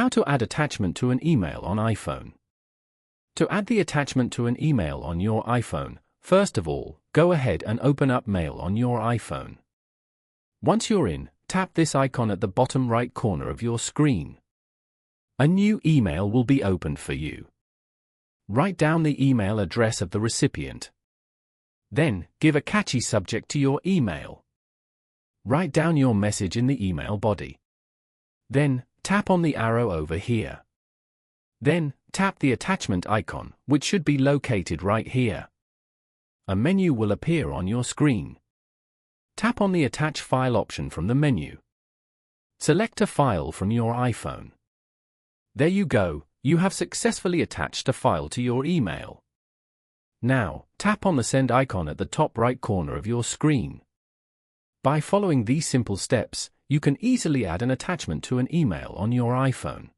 How to add attachment to an email on iPhone. To add the attachment to an email on your iPhone, first of all, go ahead and open up Mail on your iPhone. Once you're in, tap this icon at the bottom right corner of your screen. A new email will be opened for you. Write down the email address of the recipient. Then, give a catchy subject to your email. Write down your message in the email body. Then, tap on the arrow over here. Then, tap the attachment icon, which should be located right here. A menu will appear on your screen. Tap on the Attach File option from the menu. Select a file from your iPhone. There you go, you have successfully attached a file to your email. Now, tap on the Send icon at the top right corner of your screen. By following these simple steps, you can easily add an attachment to an email on your iPhone.